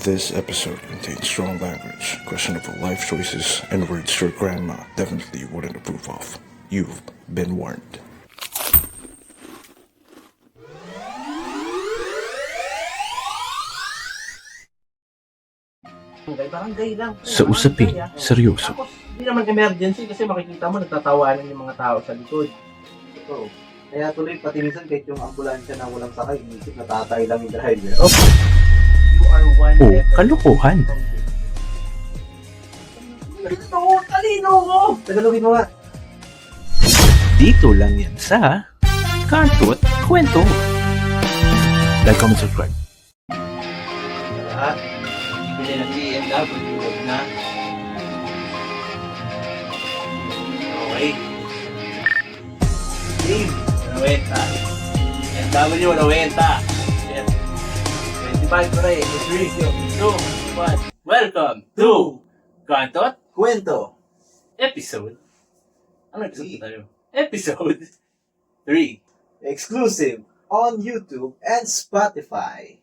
This episode contains strong language, questionable life choices, and words your grandma definitely wouldn't approve of. You've been warned. Barangay lang. Sa usaping seryoso. Tapos, hindi naman emergency kasi makikita mo nagtatawanan yung mga tao sa likod. Totoo. Kaya tuloy pati minsan kahit yung ambulansya na walang sakay, inisip na tatay lang yung driver. Oh. You are one O letter kalokohan. from this. Talino ko! Tagalogin mo nga. Dito lang yan sa Kantot Kwento. Like, comment, subscribe. Lahat, bibili ng BMW, wag na. Okay. Dave, 90. BMW, 90. Yes. 25 pa rin. 3, 2, 1. Welcome to Kantot Kwento. Episode. Ano episode tayo? Episode 3. Exclusive on YouTube and Spotify.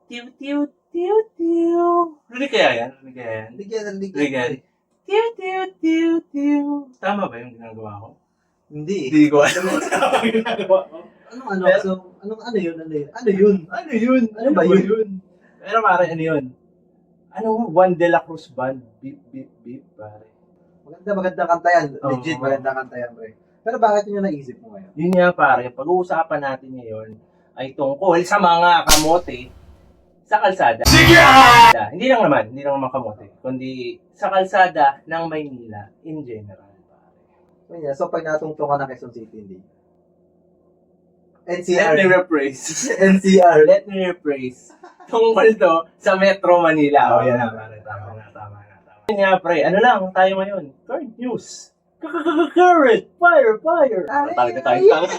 Tiw, tiw, tiw, tiw. Rinig kaya yan? Rinig kaya yan? Ligyan ng Rinig kaya yan? Tiw, tiw, tiw, tiw. Tama ba yung ginagawa ko? Hindi. Hindi ko alam kung tama yung ginagawa ko. Ano? So, ano yun? Ano yun? Ano ba yun? Pero pare, ano yun? Ano, Juan de la Cruz Band. Beep, beep, beep, pare. Magandang kanta yan. Oo. Legit, magandang kanta yan, pre. Pero bakit yun yung naisip mo ngayon? Yun nga pare, pag-uusapan natin ngayon ay tungkol sa mga kamote sa kalsada. Hindi lang naman kamote, kundi sa kalsada ng Maynila in general. Pare. So, pag natungtong ka ng Quezon City, hindi. Let NCR. me rephrase. NCR. Let me rephrase. Tungkol to sa Metro Manila. O yan na pare, tama na. Yun nga pre, ano lang tayo ngayon? Current news. Current! Fire! Tawag na tayo.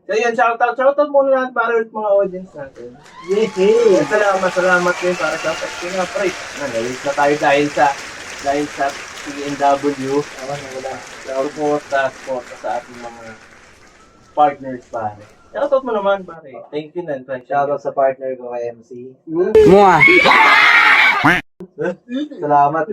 So yun, shoutout muna natin para ulit mga audience natin. Yehey! Salamat din para sa shoutout nga pre. Nalilip na tayo dahil sa CNW. Wala. Suporta sa ating mga partners pare. Shoutout mo naman pare. Thank you na. Shoutout sa partner ko kay MC. Mua! Salamat.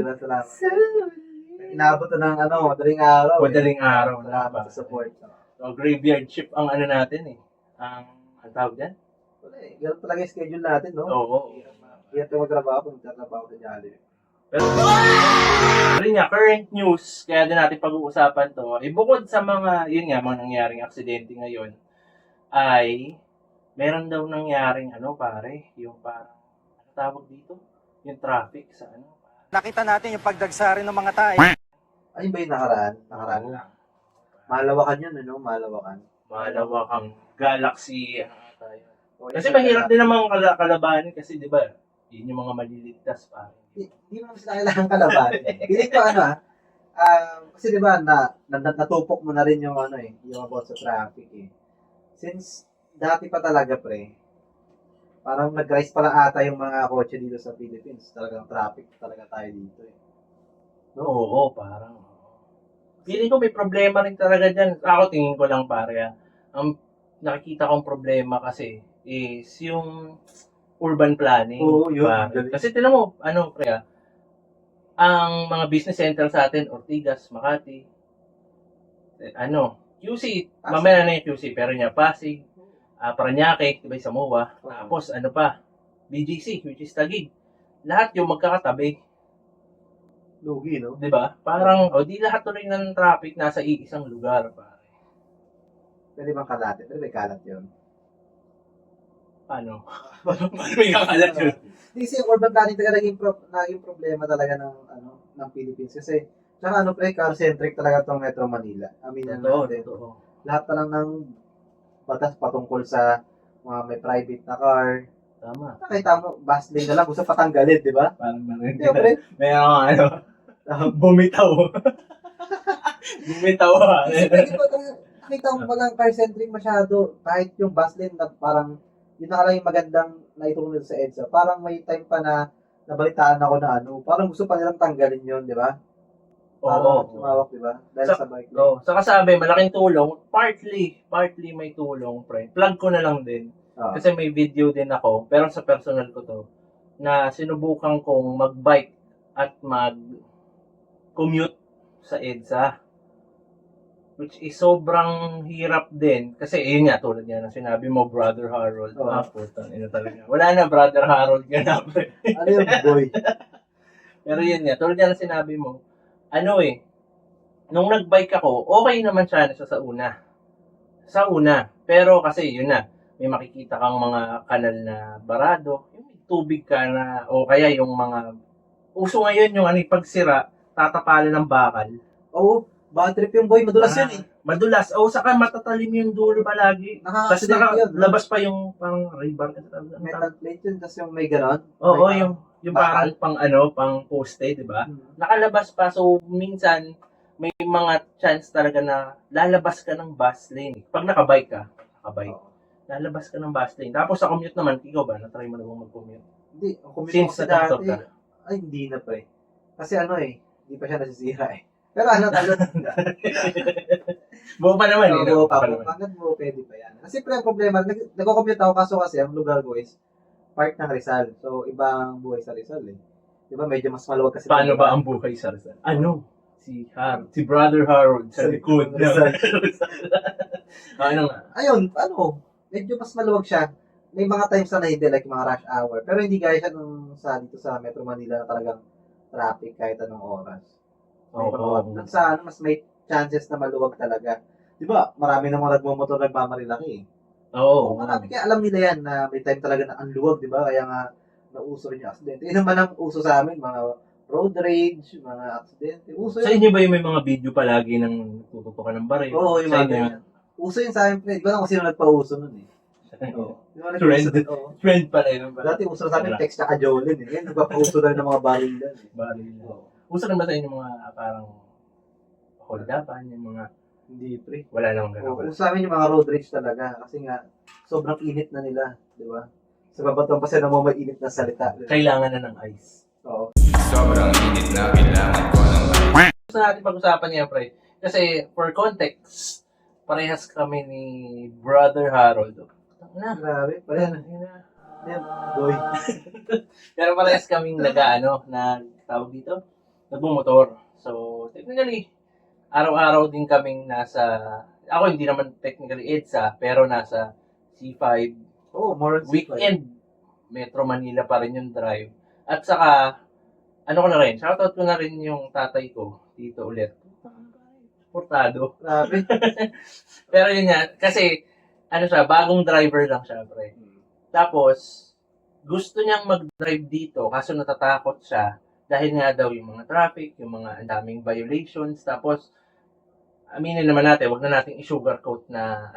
Inabot na ng madaling araw. Madaling araw na Salamat ba? sa support. So, graveyard shift ang ano natin eh. Ang tawag dyan? Wala eh. Ganun talaga yung schedule natin, no? Oo. Kaya ito magtrabaho kung magtatrabaho sa Jollibee. Pero nga, current news, kaya din natin pag-uusapan to, bukod sa mga, yun nga, mga nangyaring aksidente ngayon, ay, meron daw nangyaring, pare, yung parang, ano tawag dito? Yung traffic sa Nakita natin yung pagdagsari ng mga tayo. Ayun ba yung nakaraan? Nakaraan lang. Malawakan yun, ano? malawakang galaxy, tayo. O, Kasi yun, mahirap din namang kalabanin kasi, di ba, yun yung mga maliligtas, pare. Hindi mo naman sila kailangan kalaban. Hindi ko kasi di ba natupok mo na rin yung yung about sa traffic eh. Since dati pa talaga pre, parang nag-rise pa lang ata yung mga kotse dito sa Philippines. Talagang traffic talaga tayo dito eh. Oo, parang. Feeling ko may problema rin talaga dyan. Ako tingin ko lang pare. Ang nakikita kong problema kasi is yung urban planning. Oo, yun. Pare. Kasi tinan mo, pre, ang mga business center sa atin, Ortigas, Makati, QC, mamaya na yung QC, pero niya, Pasig, Parañaque, diba yung Samoa, tapos BGC, which is Taguig. Lahat yung magkakatabi. Lugi, no? Di ba? Parang, di lahat tuloy ng traffic nasa isang lugar, pare. Pwede bang kalat? Pwede may kalat yun? Paano? Paano may kakalat yun? Kasi yung urban planning talaga naging problema talaga ng Philippines. Kasi, tsaka pre, car-centric talaga itong Metro Manila. Aminan natin. Totoo. Lahat pa lang ng batas patungkol sa mga may private na car. Tama. Nakita mo, bus lane na lang, gusto patanggalin, di ba? Parang Hindi, pre. may bumitaw. Bumitaw ha. Nakita mo ba lang car-centric masyado, kahit yung bus lane na parang, yun na lang yung magandang naitulong sa EDSA. Parang may time pa na nabalitaan ako na parang gusto pa nilang tanggalin yun, di ba? Oo. Tumawak, di ba? Dahil sa bike lane. Saka sabi, malaking tulong. Partly may tulong, pre. Plug ko na lang din. Oo. Kasi may video din ako, pero sa personal ko to, na sinubukan kong mag-bike at mag-commute sa EDSA. Which is sobrang hirap din. Kasi yun nga, tulad yan, ang sinabi mo, Brother Harold. Oo. Putang ina talaga. Wala na, Brother Harold ka na. Ano yung boy? Pero yun nga, tulad yan ang sinabi mo, nung nag-bike ako, okay naman siya sa una. Sa una. Pero kasi, yun na, may makikita kang mga kanal na barado, yung may tubig ka na, o kaya yung mga, uso ngayon yung pagsira, tatapalan ng bakal. Oo, bad trip yung boy. Madulas yun eh. Madulas. O, saka matatalim yung dulo palagi. Tapos Nakaka-accident yun. labas pa yung pang rebar. Metal plate yun, tapos yung may ganon. Oo, May, yung parang pang poste, di ba? Hmm. Nakalabas pa. So, minsan, may mga chance talaga na lalabas ka ng bus lane. Pag nakabike ka, Oo. lalabas ka ng bus lane. Tapos sa commute naman, ikaw ba? Na-try mo na bang mag-commute? Hindi, ang commute Since ko kasi natutok dati, ka. ay hindi na pre. Kasi hindi pa siya nasisira eh. Pero talaga. Buo pa naman, eh. Oo, Buo pa naman. hanggang buo, pwede pa yan. Kasi pre, ang problema, nag-commute ako kaso kasi ang lugar ko is part ng Rizal. So, ibang buhay sa Rizal eh. Diba, medyo mas maluwag kasi. Paano ba ang buhay sa Rizal? Si Brother Harold sa Sa likod ng Rizal. ano nga? Ayun, medyo mas maluwag siya. May mga times na hindi, like mga rush hour. Pero hindi gaya siya nung dito sa Metro Manila na talagang traffic kahit anong oras. May Oo. dun sa mas may chances na maluwag talaga. Di ba, marami na mga nagmumotor nagmamarilaki eh. Oo. Marami kaya alam nila yan na may time talaga na ang luwag, di ba? Kaya nga, nauso rin yung accident. Yun naman ang uso sa amin, mga road rage, mga accident. Uso Sa yun. inyo ba yung may mga video palagi ng tututukan ng baril? Oo, yung Sa mga inyo ganyan. Uso yun sa amin, pre. Di ba kung sino nagpauso nun eh? Oo. Di ba Trend. nagpauso nun? Oo. Trend pala yun. Dati uso sa amin, text tsaka Jolin eh. Ngayon, nagpapauso na rin ng mga barilan eh. Baril. Oo. Uso na ba sa inyo mga parang hold-upan, yung mga Hindi, pre. wala namang Oo, ganun? uso sa amin yung mga road rage talaga. Kasi nga, sobrang init na nila. Di ba? Sa babatong pa sila mga mainit na salita. Kailangan na ng ice. Oo. Gusto natin pag-usapan niya, pre. Kasi, for context, parehas kami ni Brother Harold. Na, Grabe. Pala yan. Boy. pero parehas kaming tawag dito, nagmumotor. So, technically, araw-araw din kaming ako hindi naman technically EDSA, pero nasa C5, Oo, more on weekend, Metro Manila pa rin yung drive. At saka, shoutout ko na rin yung tatay ko, dito ulit. Portado. Grabe. Pero yun nga, kasi, bagong driver lang siya, pre. Tapos, gusto niyang mag-drive dito, kaso natatakot siya, dahil nga daw yung mga traffic, yung mga ang daming violations, tapos, aminin naman natin, wag na nating i-sugarcoat na,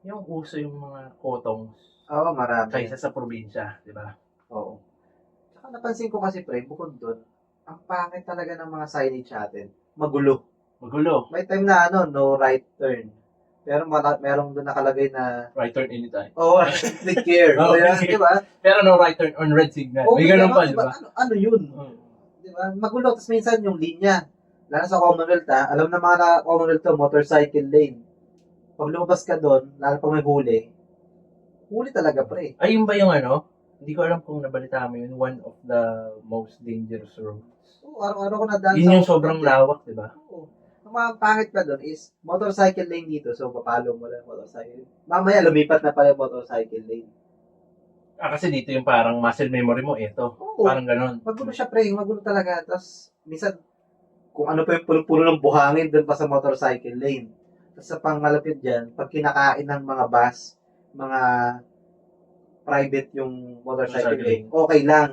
yung uso yung mga kotong Oo, marami. kaysa sa probinsya, di ba? Oo. Saka napansin ko kasi, pre, bukod doon, ang pangit talaga ng mga signage natin. Magulo. Magulo. May time na no right turn. Pero merong doon nakalagay na, Right turn anytime. take care. Oo, Kaya, take di ba? Pero no right turn on red signal. Oo, May ganun kaya pa, nga, di ba? Ano yun? Di ba? Magulo. Tapos minsan yung linya. Lalo sa Commonwealth, alam na mga na Commonwealth to, motorcycle lane. Pag lumabas ka doon, lalo pag may huli talaga, pre. Ayun ba yung hindi ko alam kung nabalita mo yun, one of the most dangerous roads. Oo, araw-araw ko nadaan Yun yung sa sobrang Commonwealth. lawak, di ba? Oo. Ang mga pangit pa doon is, motorcycle lane dito, so papalo mo lang motorcycle. Mamaya, lumipat na pala yung motorcycle lane. Kasi dito yung parang muscle memory mo, eto. Oo. Parang ganun. Magulo siya, pre. Magulo talaga. Tapos, minsan, kung ano pa yung puno-puno ng buhangin doon pa sa motorcycle lane. Tapos sa pangmalapit dyan, pag kinakain ng mga bus, mga private yung motorcycle Motorcycle lane, okay lang.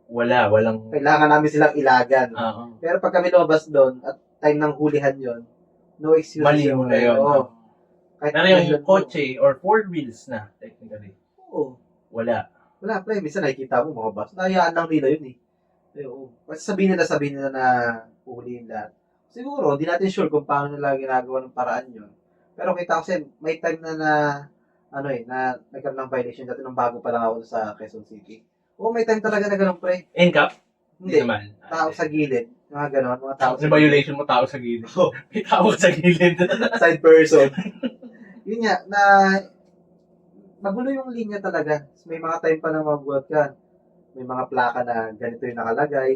Walang... Kailangan namin silang ilagan. Oo. Pero pag kami lumabas doon, at time ng hulihan yon, no excuse. Mali mo na yun. Oo. Kahit Pero yung kailan mo. kotse or four wheels na, technically, Oo. wala. Wala, pre. Minsan nakikita mo mga bus. Nahayaan lang nila yun eh. Oo. Kasi sabihin nila na uhulihin lahat. Siguro, hindi natin sure kung paano nila ginagawa ng paraan yun. Pero kita ko kasi, may time na nagkaroon ng violation dati nung bago pa lang ako sa Quezon City. Oo, may time talaga na ganun, pre. NCAP? Hindi. naman. Tao sa gilid. Mga ganon, mga tao Sa violation mo, tao sa gilid. Oo. May tao sa gilid. side person. Yun nga, na magulo yung linya talaga. May mga time pa na magulat ka. May mga plaka na ganito yung nakalagay.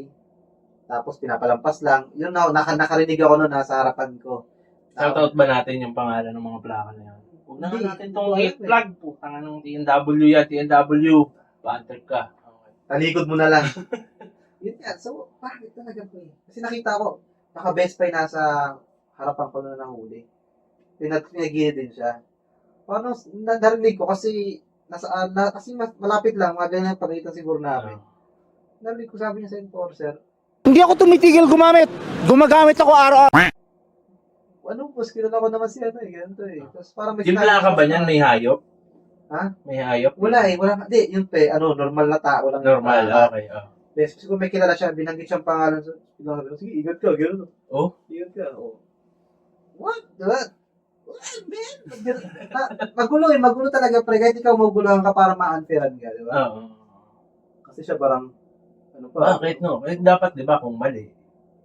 Tapos pinapalampas lang. Yun na, nakarinig ako noon nasa harapan ko. Shoutout ba natin yung pangalan ng mga plaka na yan? Huwag na Hindi. natin itong Hindi. 8 plug po. Tangan ng TNW yan, TNW. Bantag ka. Okay. Talikod mo na lang. Yun nga. So, bakit talaga po eh? Kasi nakita ko, naka-best buy nasa harapan ko na nahuli. Pinagilid din siya. Paano, narinig ko kasi, kasi malapit lang, mga ganyan pagitan siguro namin. Narinig ko, sabi niya sa enforcer, Hindi ako tumitigil gumamit. Gumagamit ako araw-araw. ano boss, kilala ko naman si ano eh, ganito eh. Tapos parang may Yung sinabi plaka siya ba sa- niyan? May hayop? Ha? May hayop? Wala eh, wala. Hindi, yun pe, normal na tao lang. Normal, Ah, okay. Oh. Yes, siguro may kilala siya, binanggit siyang pangalan. So, sige, ingat ka, gano'n. Oh? Ingat ka, oh. What? What? What, man? Magulo talaga, pre. Kahit ikaw maguluhan ka para ma-unfairan ka, di ba? Oo. Kasi siya parang, ano pa? Bakit no? Eh, dapat di ba kung mali?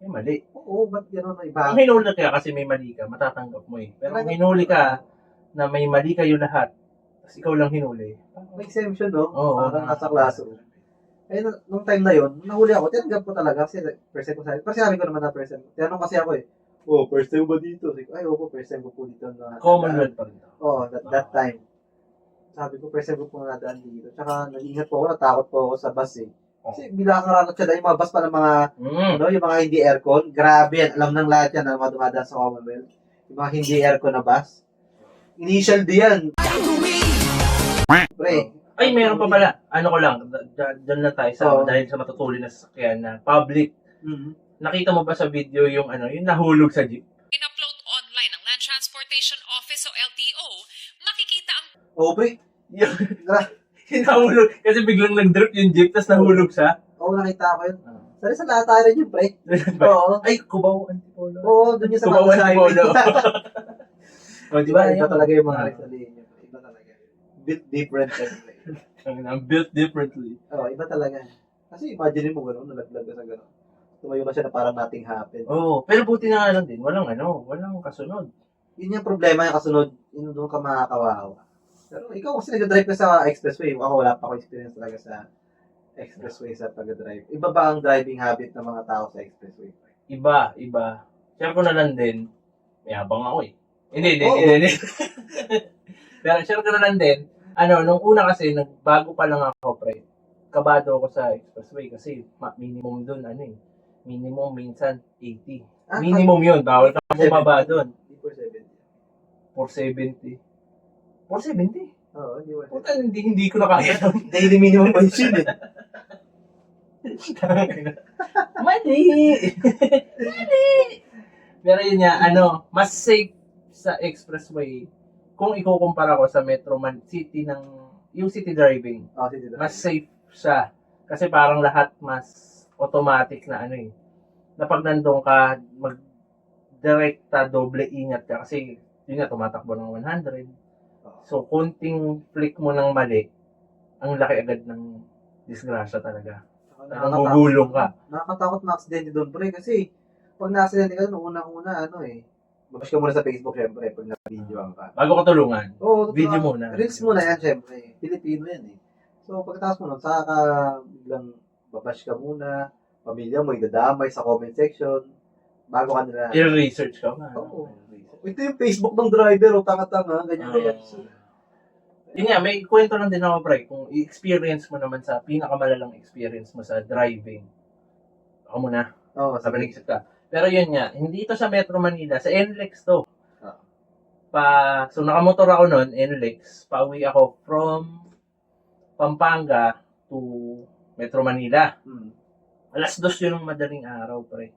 Eh, mali. Oo, ba't gano'n na iba? Kung hinuli ka kasi may mali ka, matatanggap mo eh. Pero kung hinuli ka na may mali kayo lahat, tapos ikaw lang hinuli. May exemption, no? Oo. Parang nasa classroom. Eh, nung time na yun, nahuli ako, tinanggap ko talaga kasi first time ko sa Pero sinabi ko naman na first time. Tinanong kasi ako eh, oh, first time ba dito? Sabi ko, ay, opo, first time ko po dito. Commonwealth pa rin. Oo, that time. Sabi ko, first time ko po nadaan dito. Tsaka, nag-ingat po ako, natakot po ako sa bus eh. Kasi bila kang siya dahil yung mga bus pa ng mga, yung mga hindi aircon. Grabe yan, alam ng lahat yan na mga dumadaan sa Commonwealth. Yung mga hindi aircon na bus. Initial D yan. Pre, Ay, meron pa pala. Ano ko lang, dyan na tayo sa, Oo. dahil sa matutuloy na sasakyan na public. Nakita mo ba sa video yung yung nahulog sa jeep? in-upload online ng Land Transportation Office o LTO, makikita ang oo pre. Yung, yung nahulog, kasi biglang nag-drip yung jeep, tapos nahulog siya. Oo, nakita ko yun. Sorry sa lahat tayo rin yun, pre. Oo. Ay, Cubao Antipolo. Oo, dun yung sa Cubao mga Antipolo. O, di ba? Iba talaga yung mga Ah. Rizalino. Iba talaga. Built different. I'm built differently. Oo, iba talaga. Kasi imagine mo gano'n, nalaglag ka sa gano'n. Tumayo na siya na parang nothing happened. Oo, pero buti na nga lang din, walang walang kasunod. Yun yung problema yung kasunod, yun doon ka makakawawa. Pero ikaw kasi nag-drive ka sa expressway. Ako wala pa ako experience talaga sa expressway sa pag-drive. Iba ba ang driving habit ng mga tao sa expressway? Iba. Share ko na lang din, may habang ako eh. Hindi. Pero share ko na lang din, nung una kasi, bago pa lang ako, pre, kabado ako sa expressway kasi minimum dun, minimum minsan 80. Ah, Minimum yun, bawal ka bumaba dun. Hindi for 70. 470. 470? Oo, hindi for 70. Puta, hindi ko na kaya nun. Daily minimum wage yun eh. Mali! Pero yun nga, mas safe sa expressway kung ikukumpara ko sa City yung city driving. Oh, sige. Mas safe siya. Kasi parang lahat mas automatic na na pag nandun ka, mag-direkta, doble ingat ka. Kasi yun nga, tumatakbo ng 100. So, konting flick mo ng mali, ang laki agad ng disgrasya talaga. Nagugulong ka. Nakakatakot ma-accidente doon, pre, kasi pag na-accidente ka doon, unang-una, mabash ka muna sa Facebook, syempre, pag na-videoan ka. Bago ka tulungan, Oo, video muna. Reels muna yan, syempre. Pilipino yan eh. So, pagkatapos mo nun, saka ka biglang babash ka muna, pamilya mo, idadamay sa comment section, bago ka nila. I-research ka nga. Oo. Ito yung Facebook ng driver, o tanga-tanga, ganyan ganyan. Yun nga, may kwento lang din ako, pre. Kung i-experience mo naman sa pinakamalalang experience mo sa driving. Ako muna, Oo, sa balik ka. Pero yun nga, hindi ito sa Metro Manila, sa NLEX to. So nakamotor ako noon, NLEX, pauwi ako from Pampanga to Metro Manila. Alas 2 yun ng madaling araw, pre.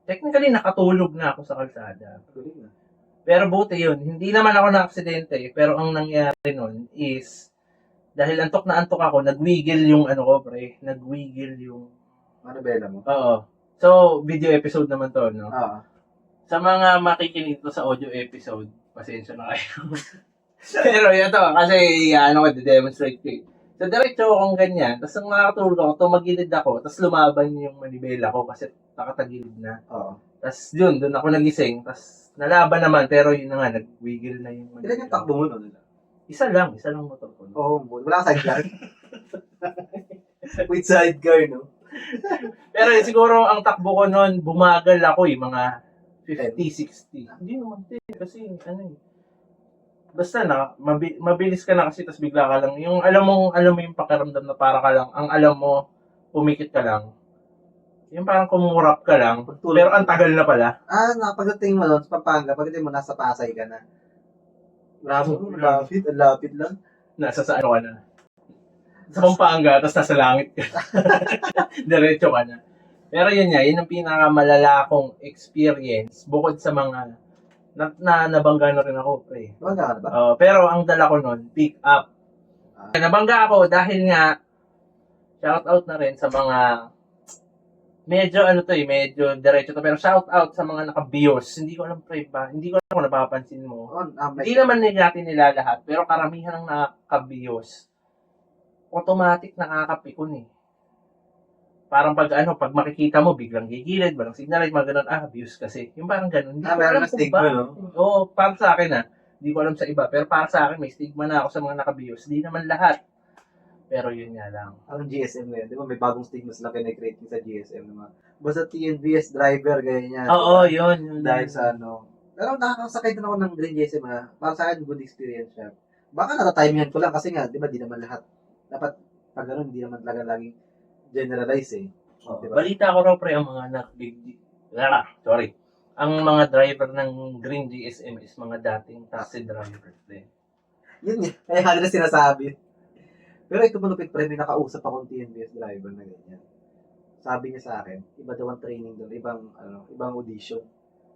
Technically nakatulog na ako sa kalsada. Pero buti yun, hindi naman ako na-aksidente, pero ang nangyari nun is, dahil antok na antok ako, nag-wiggle yung pre, nag-wiggle yung... Ano bela mo? Oo. So, video episode naman to, no? Oo. Sa mga makikinig to sa audio episode, pasensya na kayo. Pero ito, kasi demonstrate ko eh. So, diretso akong ganyan, tapos nung nakatulog ako, tumagilid ako, tapos lumaban yung manibela ko kasi nakatagilid na. Oo. Tapos doon ako nagising, tapos nalaban naman, pero yun na nga, nag-wiggle na yung Ilan yung takbo mo nun? Isa lang motor ko. Oo, wala kang sidecar. With sidecar, no? Pero siguro ang takbo ko noon, bumagal ako mga 50, 60. Hindi naman kasi basta mabilis ka na kasi tapos bigla ka lang. Yung alam mo yung pakiramdam na para ka lang, ang alam mo, pumikit ka lang. Yung parang kumurap ka lang, pero ang tagal na pala. Pagdating mo doon sa Pampanga, pagdating mo nasa Pasay ka na. Grabe, ang lapit lang. Nasa sa ano ka na. Sa Pampanga, tapos nasa langit ka. Diretso ka na. Pero yun ang pinakamalala kong experience bukod sa mga nabangga na rin ako, pre. Wala ka na ba? Pero ang dala ko nun, pick up. Nabangga ako dahil nga, shout out na rin sa mga, medyo medyo diretso to, pero shout out sa mga naka-BIOS. Hindi ko alam, pre, hindi ko alam kung napapansin mo. Hindi naman natin nila lahat, pero karamihan ng naka-BIOS, automatic nakakapikon eh. Parang pag makikita mo, biglang gigilid, walang signal light, mga ganun, BIOS kasi. Yung parang ganun. Hindi ko alam kung stigma, ba. no? Oo, para sa akin Hindi ko alam sa iba, pero para sa akin, may stigma na ako sa mga naka-BIOS. Hindi naman lahat. Pero yun nga lang. Ang GSM ngayon, di ba may bagong stigma sila kinecreate sa GSM naman. Basta TNBS driver, ganyan. Oo, yun. Dahil sa Pero nakakasakay din ako ng Green GSM Para sa akin, good experience siya. Baka nata-timehan ko lang kasi nga, di ba, di naman lahat. Dapat, pag gano'n, hindi naman talaga laging generalize eh. Diba? Balita ko raw pre ang mga ang mga driver ng Green GSM is mga dating taxi drivers din. Yun nga, kaya nga nila sinasabi. Pero ito malupit pre, may nakausap akong TNBS driver na ganyan. Sabi niya sa akin, iba daw ang training doon, ibang audition.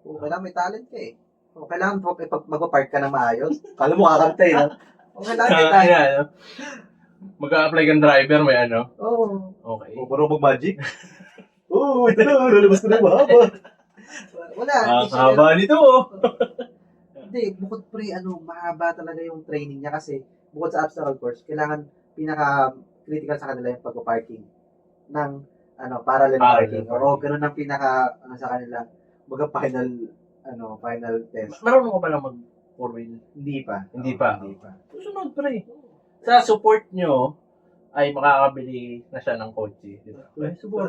Kailangan may talent ka eh. Kailangan magpa-park ka ng maayos. Kala mo kakantay na. Kailangan may talent. Mag-a-apply kang driver, may Oo. Okay. Marunong mag-magic? Oo, ito na. Lalabas ko na mahaba. Wala. Haba nito Hindi, bukod pre, mahaba talaga yung training niya kasi bukod sa obstacle course, kailangan pinaka-critical sa kanila yung pag-parking ng parallel parking. Oo, ganun ang pinaka, sa kanila, final test. Marunong ko pala mag-4 wheel? Hindi pa. Susunod pre. Sa support nyo, ay makakabili na siya ng kotse. Diba?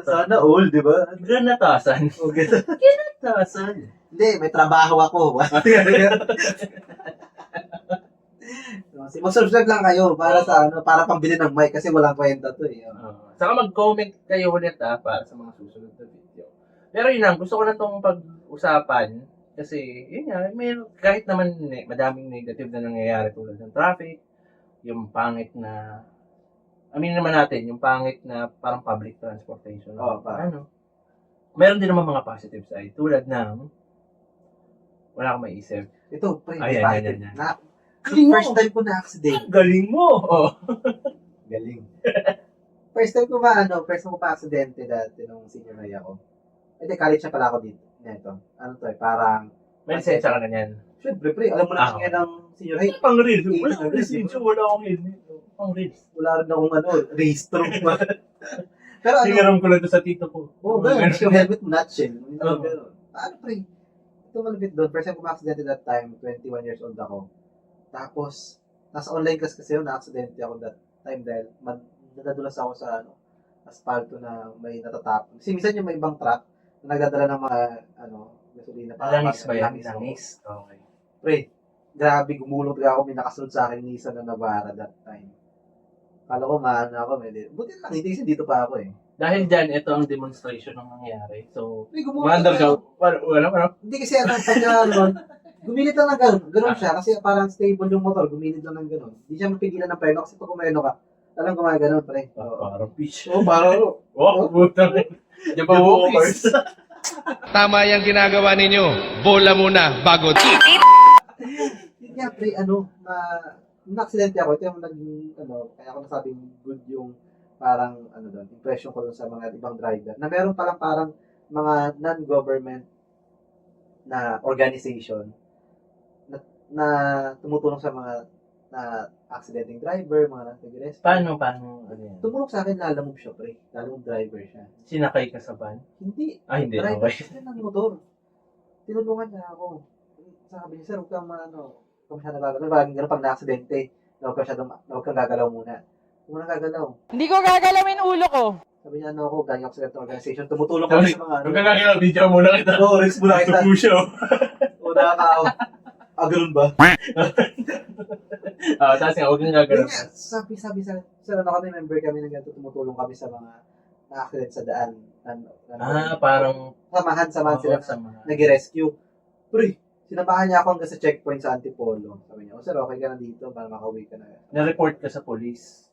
Sana all, di ba? Ganatasan. Okay. Ganatasan. Hindi, may trabaho ako. Mag-subscribe lang kayo para pambili ng mic kasi walang kwenta to eh. Saka mag-comment kayo ulit para sa mga susunod na video. Pero yun lang, gusto ko na itong pag-usapan kasi yun nga, kahit naman madaming negative na nangyayari tulad ng traffic, yung pangit na aminin naman natin, yung pangit na parang public transportation. Meron din naman mga positive side tulad ng wala akong maisip. Ito, pre, Ayan. First time ko na accident. Galing mo! Galing. First time ko pa aksidente dati nung senior high ako. College na pala ako dito. Neto. Parang May lisensya ka na yan. Siyempre, pre, alam mo na kasi ng senior high. Pang real. Wala Wala akong lisensya, wala akong helmet. Pang real. Wala rin akong registro. Pero Sinaram ko lang to sa tito ko. yung helmet mo, nutshell. Oo. Pre? Ito malapit doon. First time ko ma-accidente that time, 21 years old ako. Tapos, nasa online class kasi yun, na-accidente ako that time dahil nadadulas ako sa asfalto na may natatapon. Kasi minsan yung may ibang truck na nagdadala ng mga gasolina. Langis ba yan? Langis? Okay. Pre, grabe, gumulong talaga ako. May nakasunod sa akin Nissan na Navara that time. Kala ko ako. Buti lang, hindi kasi dito pa ako eh. Dahil dyan, ito ang demonstration ng nangyari. So, Pre, gumulong wonder ka, talaga. wala. Hindi kasi gumilid lang ng gano'n. Gano'n siya kasi parang stable yung motor. Gumilid lang ng gano'n. Hindi siya mapigilan ng preno kasi pag umreno ka, alam gumagano'n, pre. Parang fish. Parang, Butang. Di ba walkers? Tama yung ginagawa ninyo. Bola muna bago. yun nga, pre, na-aksidente ako. Ito yung kaya ako nasabing good yung parang, impression ko dun sa mga ibang driver. Na meron palang parang mga non-government na organization na tumutulong sa mga accidenting driver, mga nag-rescue. Paano yan? Tumulong sa akin, lalamog siya, pre. Lalamog driver siya. Sinakay ka sa van? Hindi. Hindi. Driver Okay. siya ng motor. Tinulungan niya ako. Sabi niya, sir, huwag kang huwag kang siya nagagano. Bagay gano'n pag na-aksidente. huwag kang gagalaw muna. Huwag mo nang gagalaw. Hindi ko gagalawin ulo ko. Sabi niya, ano ako, galing ako sa ganitong organization, tumutulong kami sa mga ano. Huwag kang video muna kita. Oo, rinse muna kita. Pusyo. O, nakakaaw. Ganun ba? Tapos nga, huwag kang Yun gagalaw. nga, sabi sa ano kami, member kami ng ganito, tumutulong kami sa mga na-accident sa daan. Parang Samahan sila sama. nag-rescue. Pre, sinamahan niya ako hanggang sa checkpoint sa Antipolo. Sabi niya, sir, okay ka na dito para makauwi ka na. Na-report ka sa police.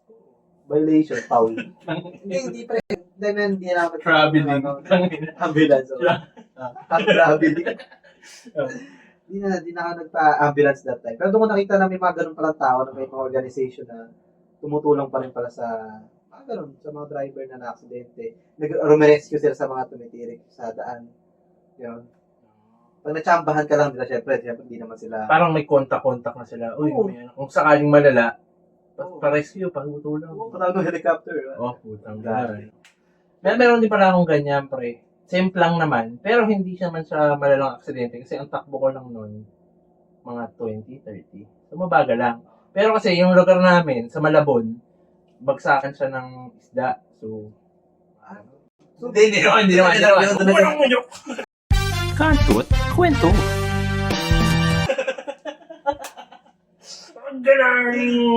Violation, foul. hindi pre. Hindi naman. Traveling. Ambulance. Traveling. Hindi na ako nagpa-ambulance that time. Pero doon ko nakita na may mga ganun palang tao na may mga organization na tumutulong pa rin pala sa ganun, sa mga driver na na-aksidente. Nag-rescue sila sa mga tumitirik sa daan. Yun. Pag natsambahan ka lang nila, syempre hindi naman sila. Parang may kontak-kontak na sila. Uy, kung sakaling malala, pa-rescue, pa-tutulong. Patawag ng helicopter. Putang gano'n. Meron din pala akong ganyan, pre. Simple lang naman, pero hindi siya man sa malalang aksidente kasi ang takbo ko lang noon, mga 20-30. So, mabagal lang. Pero kasi yung lugar namin, sa Malabon, bagsakan siya ng isda. So, hindi naman. Kantot kwento. Ang galing!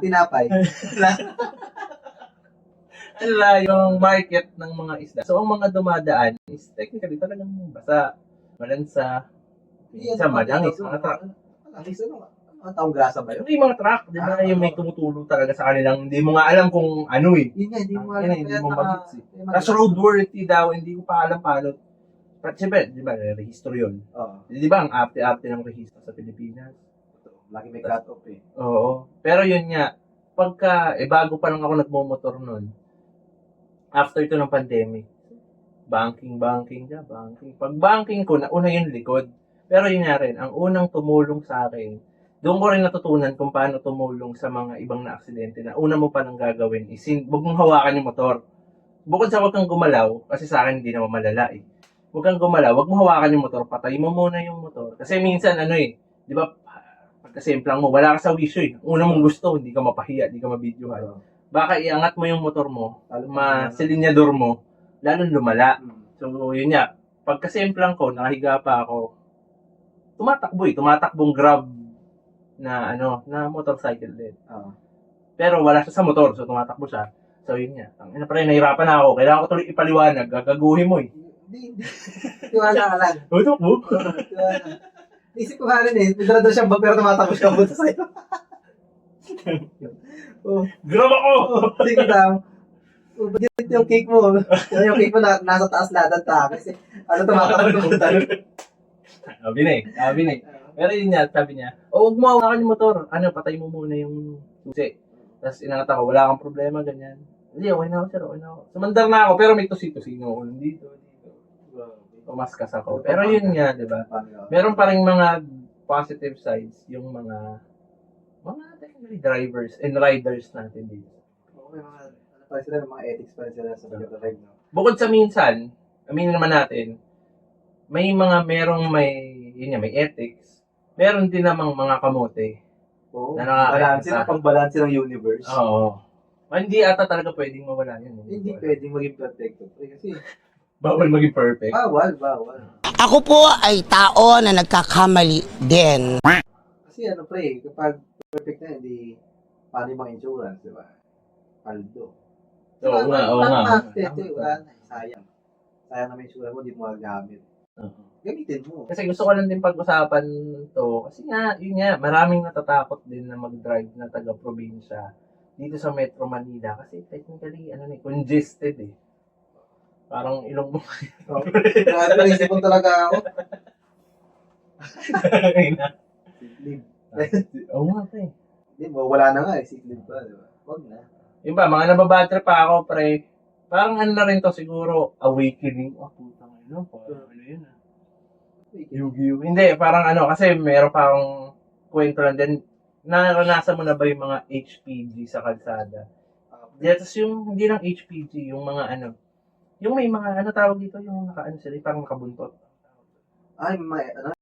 Tinapay. Yung market ng mga isda. So, ang mga dumadaan is technically talagang basa, malansa, minsan madangis, mga truck. Malangis, ano? Mga taong grasa ba yun? Yung mga truck, di ba, yung may tumutulong talaga sa kanilang, hindi mo nga alam kung ano eh. Yun nga, hindi mo Hindi mo mag-gets eh. Tapos roadworthy daw, hindi ko pa alam paano. Pero siyempre, di ba, rehistro yun. Oo. Di ba, ang arte-arte ng rehistro sa Pilipinas? Lagi may cut-off eh. Oo. Pero yun nga, bago pa lang ako nagmumotor nun, after to ng pandemic, banking. Pag banking ko, nauna yung likod. Pero yun nga rin, ang unang tumulong sa akin, doon ko rin natutunan kung paano tumulong sa mga ibang na aksidente na una mo pa nang gagawin is, huwag mong hawakan yung motor. Bukod sa huwag kang gumalaw, kasi sa akin hindi naman malala eh. Huwag kang gumalaw, huwag mo hawakan yung motor, patay mo muna yung motor. Kasi minsan di ba, pagkasimplang mo, wala ka sa wisyo eh. Una mong gusto, hindi ka mapahiya, hindi ka mabidyohan. Baka iangat mo yung motor mo, masilinyador mo, lalong lumala. So, yun nga, pagkasimplang ko, nakahiga pa ako, tumatakbong grab na motorcycle din. Pero wala siya sa motor, so tumatakbo siya. So, yun nga. Nahirapan na ako. Kailangan ko tuloy ipaliwanag. Gagaguhin mo eh. Hindi. Tiwala ka lang. Takbo? Tiwala. Isip ko nga rin eh. Nagdala siya pero tumatakbo siya punta sa'yo. Grab ako! Hindi kita. Bagit yung cake mo. Yung cake mo nasa taas lahat ng takas eh. Tumatakbo punta. Sabi na eh. Pero yun nga, sabi niya, huwag mo hawakan yung motor. Patay mo muna yung susi. Tapos inangat ako, wala kang problema, ganyan. Hindi, okay na ako, sir, okay na ako. Sumandar na ako, pero may tusino ako dito. Tumaskas ako. Pero yun nga, di ba? Meron pa rin mga positive sides, yung mga technically drivers and riders natin dito. Okay, mga ethics pa rin sila sa pagkakarinig, no? Bukod sa minsan, aminin naman natin, may may ethics. Meron din namang mga kamote. Oo. Na Pang-balance ng universe. Oo. Hindi ata talaga pwedeng mawala yun. Hindi pwedeng maging perfecto. Kasi, bawal maging perfect. bawal. Ako po ay tao na nagkakamali din. Kasi kapag perfect na, hindi, paano yung mga insurance, di ba? Paldo. Oo nga. Wala na. Sayang naman insurance mo, hindi mo magagamit. Gamitin mo. Kasi gusto ko lang din pag-usapan to. Kasi nga, yun nga, maraming natatakot din na mag-drive na taga-probinsya dito sa Metro Manila. Kasi technically, congested eh. Parang ilong mo. Naisip ko talaga ako. Sick leave. Oo nga, pre. Hindi, wala na nga eh. Sick leave pa, di ba? Huwag na. Yung ba, mga nababadtrip pa ako, pre. Parang na rin to siguro, awakening. Putang ina, parang yun ah. Yu-Gi-Oh. Hindi, parang kasi meron pa akong kwento lang din. Naranasan mo na ba yung mga HPG sa kalsada? Tapos yung, hindi lang HPG, yung mga yung may mga, tawag dito, yung sila, parang nakabuntot. Ay,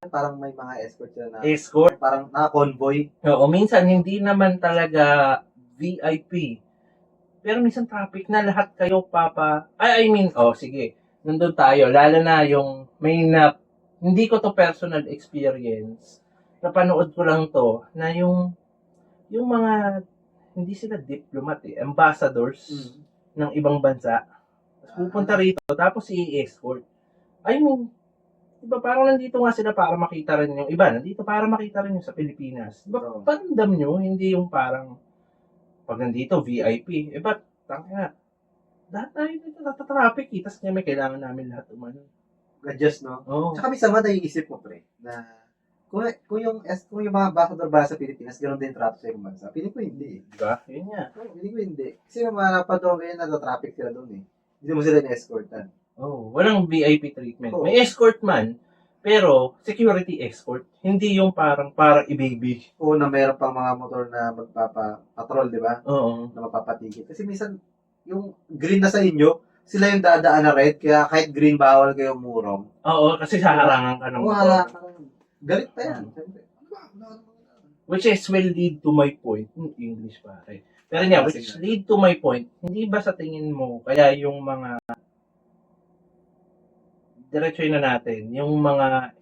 parang may mga escort sila na, Escort. parang naka-convoy. Oo, minsan hindi naman talaga VIP. Pero minsan traffic na lahat kayo sige. Nandun tayo. Lalo na yung hindi ko to personal experience. Napanood ko lang to na yung mga hindi sila diplomat ambassadors ng ibang bansa. Tapos pupunta rito tapos i-escort. Diba parang nandito nga sila para makita rin yung iba. Nandito para makita rin yung sa Pilipinas. Diba paramdam nyo, hindi yung parang pag nandito VIP. Ba't tangina? Lahat tayo dito natatraffic Tapos may kailangan namin lahat umano. Adjust, no? Oo. Tsaka minsan man naiisip mo, pre, na kung yung mga ambassador ba sa Pilipinas, ganoon din trato sa ibang bansa. Piling ko hindi. Diba? Yun nga. Piling ko hindi. Kasi mga napadong ngayon, natatraffic sila doon eh. Hindi mo sila na-escortan. Walang VIP treatment. Oo. May escort man, pero security escort. Hindi yung parang i-baby. O na meron pang mga motor na magpapatrol, di ba? Oo. Na mapapatigil. Kasi minsan, yung green na sa inyo, sila yung dadaan na red, kaya kahit green, bawal kayo murong. Oo, kasi haharangan ka ng Wala motor. ka. Galit pa yan. Siyempre. Which is will lead to my point. English pare. Pero nga, which lead to my point, hindi ba sa tingin mo, kaya yung mga diretsoy na natin, yung mga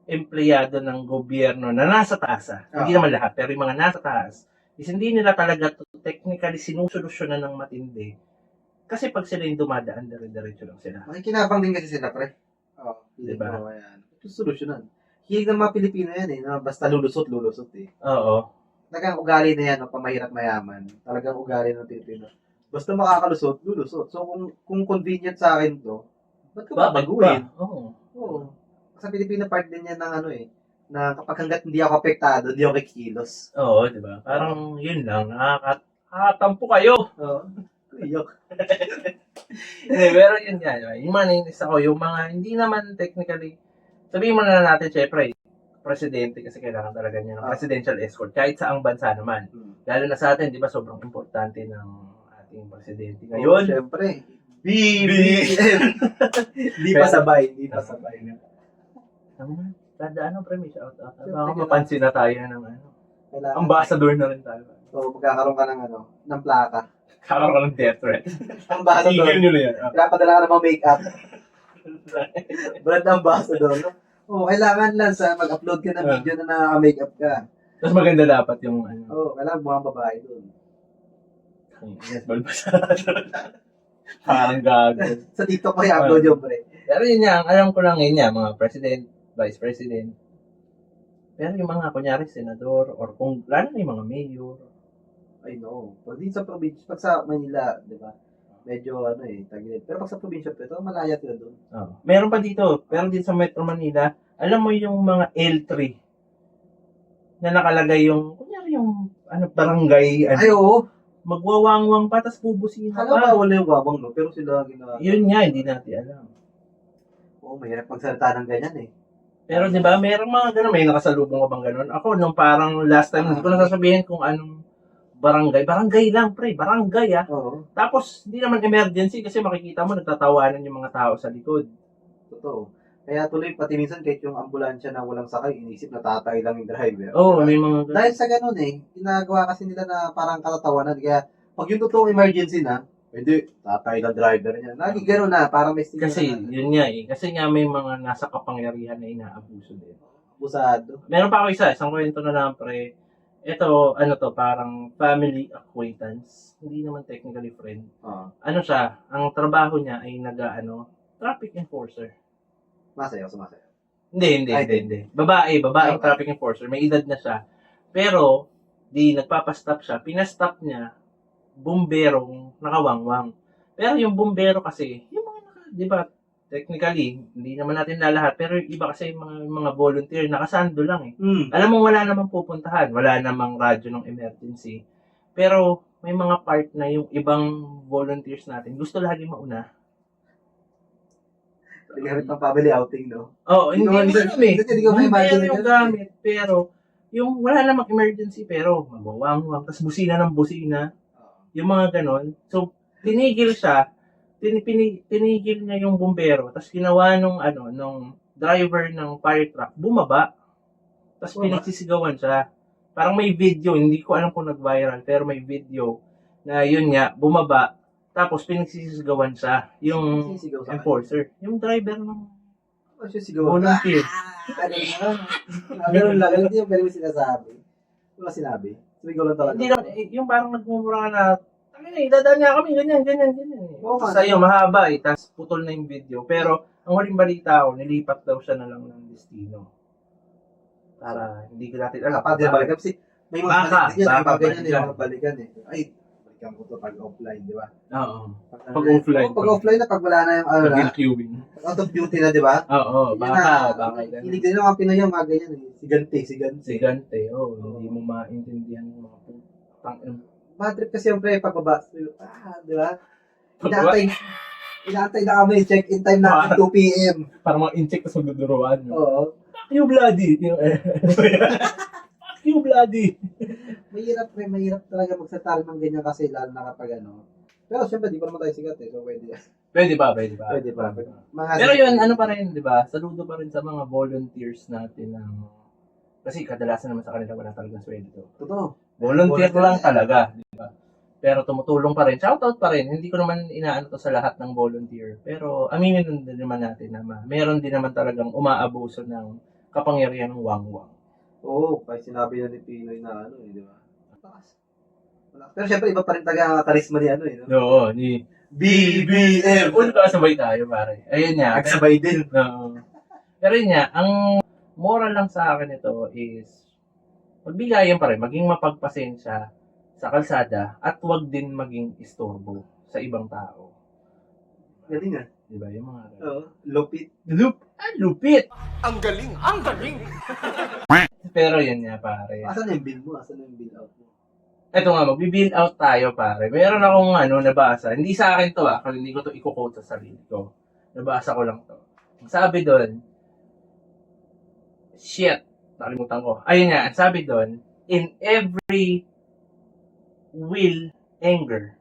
empleyado ng gobyerno na nasa taas, hindi naman lahat, pero yung mga nasa taas, is hindi nila talaga technically sinusolusyonan ng matindi. Kasi pag sila yung dumadaan, diretso lang sila. Makikinabang din kasi sila, pre. Diba? Ayan. Ito solusyonan. Hilig ng mga Pilipino yan na basta lulusot eh. Oo. Talagang ugali na yan, pamahirap mayaman. Talagang ugali ng Pilipino. Basta makakalusot, lulusot. So, kung convenient sa akin to, ba't ka babaguhin? Oo. Sa Pilipino part din yan ng na kapag hanggat hindi ako apektado, hindi ako kikilos. Oo, di ba? Parang yun lang, nakakatampo kayo. Oo. Kuyok. Pero yun nga, diba? Yung mga nainis ako, yung mga hindi naman technically, sabihin mo na natin, syempre, presidente kasi kailangan talaga niya ng presidential escort, kahit saang bansa naman. Lalo na sa atin, di ba, sobrang importante ng ating presidente ngayon. Syempre. BBM! Hindi pa sabay. Kada pre, shout out. Baka mapansin na tayo ng Kailangan. ambassador na rin tayo. So, magkakaroon ka ng plaka. Kakaroon ng death threat. Ambassador. Tigil nyo na yan. Pinapadala ka ng mga make-up. Brand ambassador, no? Kailangan lang mag-upload ka ng video na nakaka-makeup ka. Tapos maganda dapat yung Kailangan buwang babae doon. Yes, balbasa. Parang gago. Sa TikTok ko i-upload yung pre. Pero yun nga, alam ko lang yun nga, mga president, vice president. Pero yung mga, kunyari, senador, or kung, lalo na yung mga mayor. I know. Pag din sa probinsya, pag sa Manila, di ba? Medyo tagilid. Pero pag sa probinsya, ito, malaya sila doon. Meron pa dito, pero dito sa Metro Manila, alam mo yung mga L3 na nakalagay yung, kunyari yung, barangay, Ay, oo. magwawangwang pa, tapos bubusina Alam pa. ba, wala yung wawang, no? Pero sila ginagawa. Yun nga, hindi natin alam. Oo, mahirap magsalita ng ganyan eh. Pero di ba, merong mga ganun, may nakasalubong ka bang ganun? Ako, nung parang last time, hindi ko nasasabihin kung anong barangay lang, pre, barangay Oo, Tapos, hindi naman emergency kasi makikita mo, nagtatawanan yung mga tao sa likod. totoo. Kaya tuloy, pati minsan kahit yung ambulansya na walang sakay, inisip na tatay lang yung driver. Oo, may mga Dahil sa ganun ginagawa kasi nila na parang katatawanan. Kaya, pag yung totoong emergency na, hindi, tatay lang driver niya. Lagi ganun na, parang may stigma Kasi, na. yun nga Kasi nga may mga nasa kapangyarihan na inaabuso din. Abusado. Meron pa ako isang kwento na lang, pre. Ito, parang family acquaintance. Hindi naman technically friend. Siya, ang trabaho niya ay traffic enforcer. Sumasayaw. Hindi. Babaeng traffic enforcer. May edad na siya. Pero, nagpapastop siya. Pinastop niya, bumberong nakawangwang. Pero yung bumbero kasi, yung mga di ba, technically, hindi naman natin lalahat. Pero yung iba kasi, mga volunteer, nakasando lang Alam mo, wala namang pupuntahan. Wala namang radyo ng emergency. Pero, may mga part na yung ibang volunteers natin, gusto lagi mauna. Gamit ng family outing, no? Hindi ko ma-imagine yung gamit, pero yung wala namang emergency, pero magwawangwang, tapos busina ng busina, yung mga ganon. So, tinigil siya, tinigil niya yung bumbero, tapos ginawa nung driver ng fire truck bumaba. Tapos pinagsisigawan siya. Parang may video, hindi ko alam kung nag-viral, pero may video na yun nga, bumaba. Tapos pinagsisigawan siya. Yung Sisigaw sa enforcer. Yung driver ng Ano siya sigaw? volunteer. Ganun lang. Hindi yung pwede mo sinasabi. Wala sinabi. Sumigaw lang talaga. Hindi naman, yung parang nagmumura na, tangina, idadaan niya kami, ganyan. Oo, Tapos sa'yo, mahaba tapos putol na yung video. Pero, ang huling balita ko, nilipat daw siya na lang ng destino. Para, hindi ko natin alam. Kapag balikan. Kasi may mga Baka, balikan yan. May baka mga ganyan. May balikan. mga balikan eh. Ay, balikan ko to pag offline, di ba? Oo. Pag offline. Pag offline na, pag wala na yung ano na, Pag queuing. out of duty na, di ba? Oo, Yun baka. na, Hilig din ng mga Pinoy yung mga ganyan eh. Sigante. Sigante, hindi mo maintindihan yung mga putang. Bad trip kasi yung pre, pagbaba. Di ba? Pagbaba? Inaantay na kami. Check-in time natin 2 p.m. Parang mga incheck tapos magduduruan. Oo. Fuck you, bloody! Fuck you, bloody! Mahirap talaga magsalita ng ganyan kasi lalo na kapag ano. Pero syempre, di pa naman tayo sigat eh. So, pwede. Pwede ba? Pwede pa. Mga Pero yun, ano pa rin, di ba? Saludo pa rin sa mga volunteers natin ng... Kasi kadalasan naman sa kanila wala talagang sweldo. Totoo. Volunteer Volunteer. lang talaga, di ba? Pero tumutulong pa rin. Shoutout pa rin. Hindi ko naman inaano to sa lahat ng volunteer. Pero aminin din naman natin na meron din naman talagang umaabuso ng kapangyarihan ng wangwang. Oo, kahit sinabi na ni Pinoy na ano eh, di ba? Wala. Pero syempre, iba pa rin taga karisma ni ano eh. No? Oo, ni BBM! kasabay tayo, pare. Ayun nga. Nagsabay din. Oo. Pero yun nga, ang moral lang sa akin ito is magbigayan pa rin, maging mapagpasensya sa kalsada at huwag din maging istorbo sa ibang tao. Galing ah. Di ba? Yung mga... Oo, lupit. Lupit! Ang galing! Ang galing! Pero yun nga, pare. Asan na yung bill mo? Asan na yung bill out mo? Eto nga, magbi-bill out tayo, pare. Meron akong nabasa. Hindi sa akin to kasi hindi ko to i-quote sa sarili ko. Nabasa ko lang to. Ang sabi doon, nakalimutan ko. Ayun nga, ang sabi doon, in every will, anger,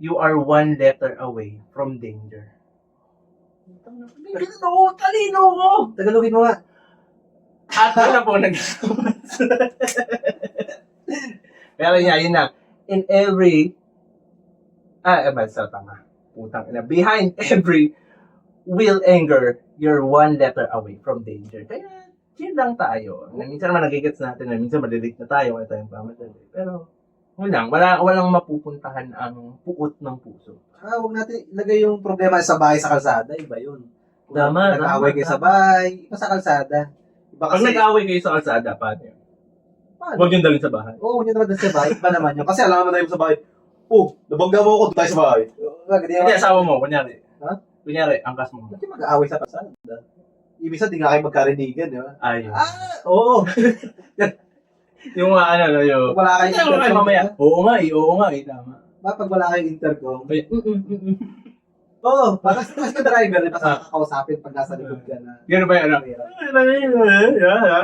you are one letter away from danger. Talino ko! Tagalogin mo nga. At wala po Pero yun na. In every... tama. Putang ina. Behind every will anger, you're one letter away from danger. Kaya, chill lang tayo. Minsan naman nagigets natin na minsan malilig na tayo kaya tayong pamadali. Pero, walang mapupuntahan ang puot ng puso. Huwag natin ilagay yung problema sa bahay sa kalsada. Iba yun. Kung Tama, nag-away kayo sa bahay, iba sa kalsada. Iba Pag kasi, nag-away kayo sa kalsada, paano yun? paano? Huwag yung dalhin sa bahay. Oo, hindi naman sa bahay. Iba naman yun. Kasi alam naman tayo sa bahay. Oh, nabangga mo ako, doon tayo sa bahay. Hindi, asawa mo, kunyari. Ha? Kunyari, angkas mo. Bakit mag-aaway sa kalsada? Ibig sabihin, di nga kayo magkarinigan, di ba? Ayun. Oo. Yung yung... Pag wala kayong Ano kayo mamaya? Oo nga eh, tama. Pag wala kayong intercom. Kaya, Oo, parang mas ka driver, di ba sa kakausapin pag nasa likod ka na. Gano'n ba yung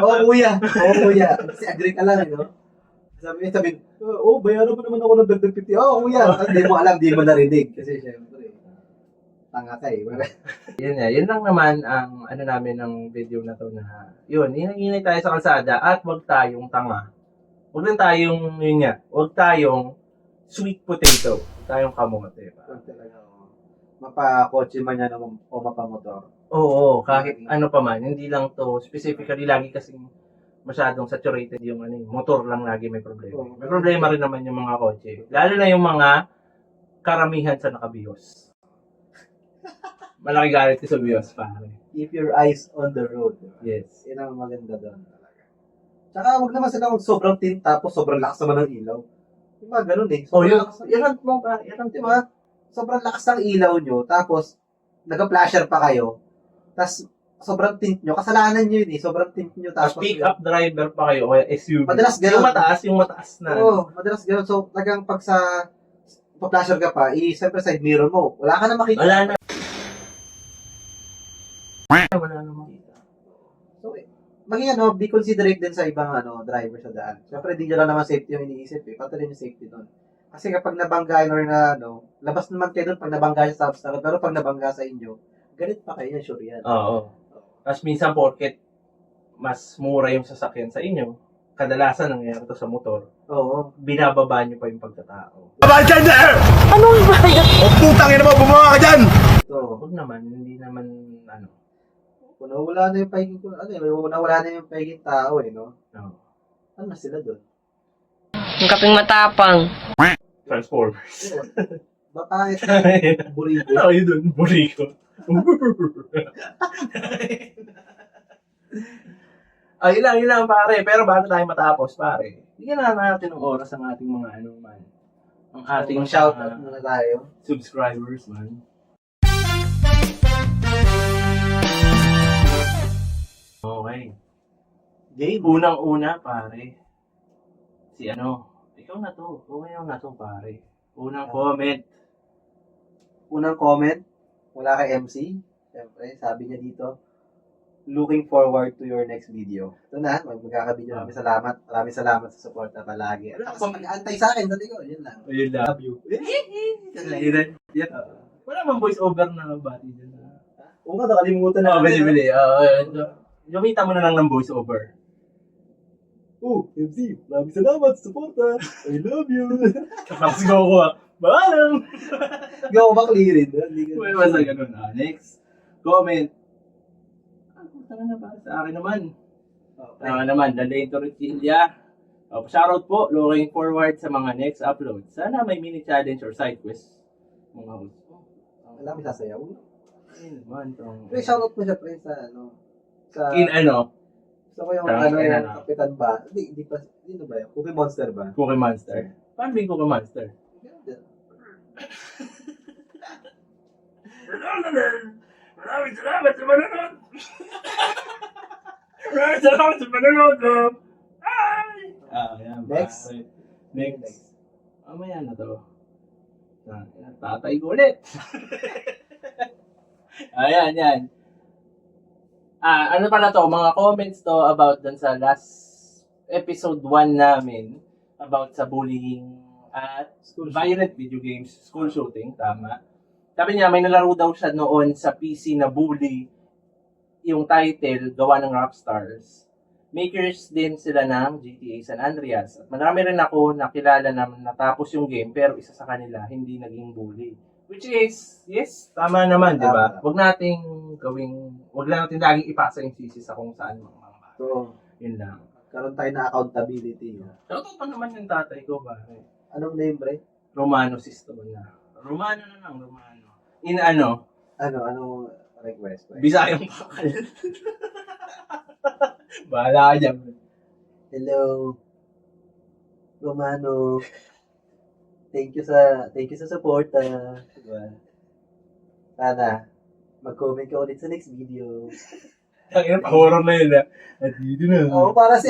Oo, kuya. Kasi agree ka lang, no? Sabi, bayaran mo naman ako ng dagdag 50. Oo, kuya. Hindi mo alam, di mo narinig. Kasi syempre, tanga ka eh. Yun lang naman ang namin ng video na to na yun, hinay tayo sa kalsada at wag tayong tanga. Wag lang tayong, wag tayong sweet potato. Wag tayong kamote. Mapa-kotse man yan o mapamotor. Oo, kahit ano pa man, hindi lang to specifically lagi kasing masyadong saturated yung motor lang lagi may problema. May problema rin naman yung mga kotse. Lalo na yung mga karamihan sa nakabihos. Malaki galit sa bihos, pare. Keep your eyes on the road. Diba? Yes. Yan ang maganda doon talaga. Tsaka wag naman sila sobrang tint tapos sobrang lakas naman ng ilaw. Yung mga ganun eh. Oh, Sobrang yun. lakas- Yan mo, pare. Yan, Di ba? Sobrang lakas ng ilaw nyo, tapos nag-flasher pa kayo, tapos sobrang tint nyo, kasalanan nyo yun eh, sobrang tint nyo, Tapos tapos pick up driver pa kayo o SUV. Madalas ganun. Yung mataas na. Oo, madalas gano'n. So, talagang pag sa pa-flasher ka pa, siyempre side mirror mo, wala ka na makita. Wala na. Wala na makita. So, maging be considerate din sa ibang driver sa daan. Siyempre, di nyo lang naman safety yung iniisip eh, pati rin yung safety doon. Kasi kapag nabangga or labas naman kayo doon pag nabangga siya sa obstacle, pero pag nabangga sa inyo, galit pa kayo, sure yan. Oo. Tapos minsan porket mas mura yung sasakyan sa inyo, kadalasan nangyayari to sa motor, Oo. binababa nyo pa yung pagkatao. So, Huwag naman, hindi naman, kung nawala na yung pahingin ko, nawala na yung pahingin tao no? no. Ano na sila doon? Ang kaping matapang. Transformers. Bakit? Burrito. Ano yun dun? Burrito. Yun lang pare. Pero bago tayo matapos pare, bigyan na natin ng oras ang ating mga man. Ang ating Shoutout muna tayo. subscribers man. Okay. Game. Unang-una pare. Ikaw na to. Ikaw na to pare. Unang comment. Unang comment, mula kay MC. Siyempre, sabi niya dito, looking forward to your next video. Ito na, magkakabideo. Maraming salamat sa support na palagi. At sa pag-aantay sa akin, sabi ko, yun lang. Ayun lang. Love you. Yan. Wala bang voice over na bati dyan? Oo nga, nakalimutan na. Bili. Gamitan mo na lang ng voice over. MC, maraming salamat sa support. I love you. Tapos go ko Baalam! Go ba clearin? Well, basta ganun. Next. Comment. Tanga na para sa akin naman. The Lane to Richilla. Shoutout po. Looking forward sa mga next upload. Sana may mini challenge or side quest. Mga host. Wala may sasayaw. Ayun naman. Pre, shoutout mo siya, pre, sa sa... Gusto ko yung yung Kapitan ba? Hindi pa, sino ba yun? Cookie Monster ba? Cookie Monster. Paano ba yung Cookie Monster? Maraming salamat sa manonood! Maraming salamat sa manonood! Yan. Next. Next. Mamaya na to. Tatay ko ulit. Yan. Ano pala to? Mga comments to about dun sa last episode 1 namin about sa bullying at violent video games, school shooting, tama. Sabi niya, may nalaro daw siya noon sa PC na bully. Yung title, gawa ng Rockstars. Makers din sila ng GTA San Andreas. At marami rin ako nakilala na natapos yung game, pero isa sa kanila, hindi naging bully. Which is, yes, tama naman, di ba? Huwag nating laging ipasa yung sisi sa kung saan mga bata. So, Yun lang. karoon tayo na accountability. Shoutout pa naman yung tatay ko, ba? Anong name, pre? Romano Siston na. Romano. Anong request, pre? Bisayang bakal. Bahala ka dyan. Hello, Romano. Thank you sa support. Diba? Sana mag-comment ka ulit sa next video. Ang pahoror na yun At dito na. Oo, para si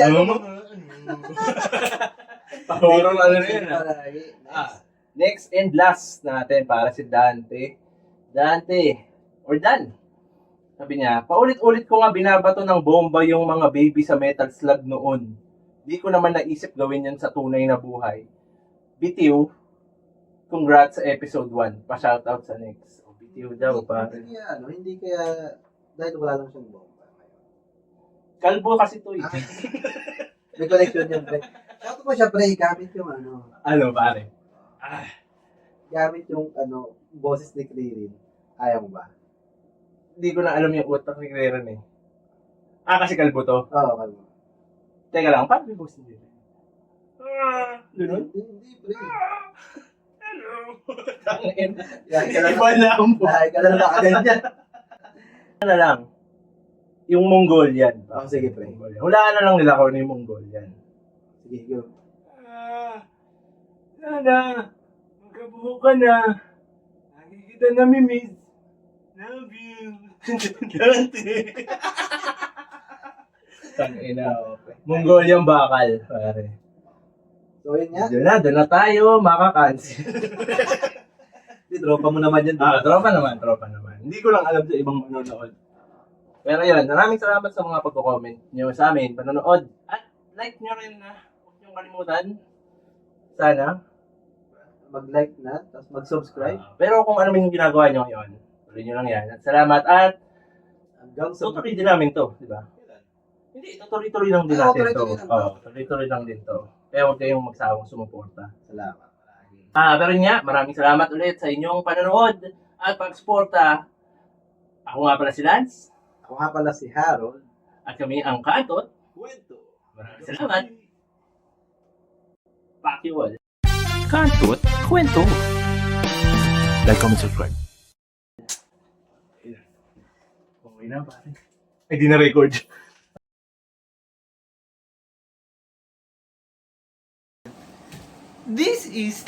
Pahoror na yun Palagi. Next and last natin para si Dante. Dan. Sabi niya, paulit-ulit ko nga binabato ng bomba yung mga baby sa Metal Slug noon. Di ko naman naisip gawin yan sa tunay na buhay. Bitiw, congrats sa episode 1. Pa-shoutout sa next. Bitiw daw, pare. Hindi kaya, dahil wala lang siyang bomba. Kalbo kasi to eh. May connection yan, pre. Shoutout mo siya, pre, gamit yung Ano, pare? gamit yung boses ni Clearin. Ayaw mo ba? Hindi ko na alam yung utak ni Claren eh. Kasi kalbo to. Oo, kalma. Teka lang, paano yung boss niya? Ganun? Hindi, pre. Hello. Tangin. Iba Iba lang po. Dahil ka na nakaganyan. Ano lang? Yung Mongolian. Sige, pre. Hulaan na lang nila kung ano yung Mongolian. Sige, go. Sana, magkabuo ka na. Nakikita namin, miss. Love you. Dante. Tangina. Mongolian bakal, pare. So, yun nga. Doon na tayo, makakancel. Hindi, tropa mo naman yan. Tropa naman. Hindi ko lang alam sa ibang manonood. Pero yun, maraming salamat sa mga pagko-comment nyo sa amin, panonood. At like nyo rin na. Huwag nyo kalimutan. Sana. Mag-like na, tapos mag-subscribe. Pero kung ano yung ginagawa nyo ngayon, tuloy nyo lang yan. At salamat at Hanggang sa... Tutuloy din namin to, di ba? Hindi, tutuloy-tuloy lang din Oo, natin to. tuloy-tuloy lang to. Oo, tuloy-tuloy lang din to. Kaya huwag kayong magsawang sumuporta. Salamat. Pero yun nga, maraming salamat ulit sa inyong panonood at pagsuporta. Ako nga pala si Lance Ako nga pala si Harold. at kami ang Kantot. Kwento. Maraming salamat. Fuck you all. Kantot Kwento. Like, comment, subscribe. Okay na, pare. Ay, di na-record. This is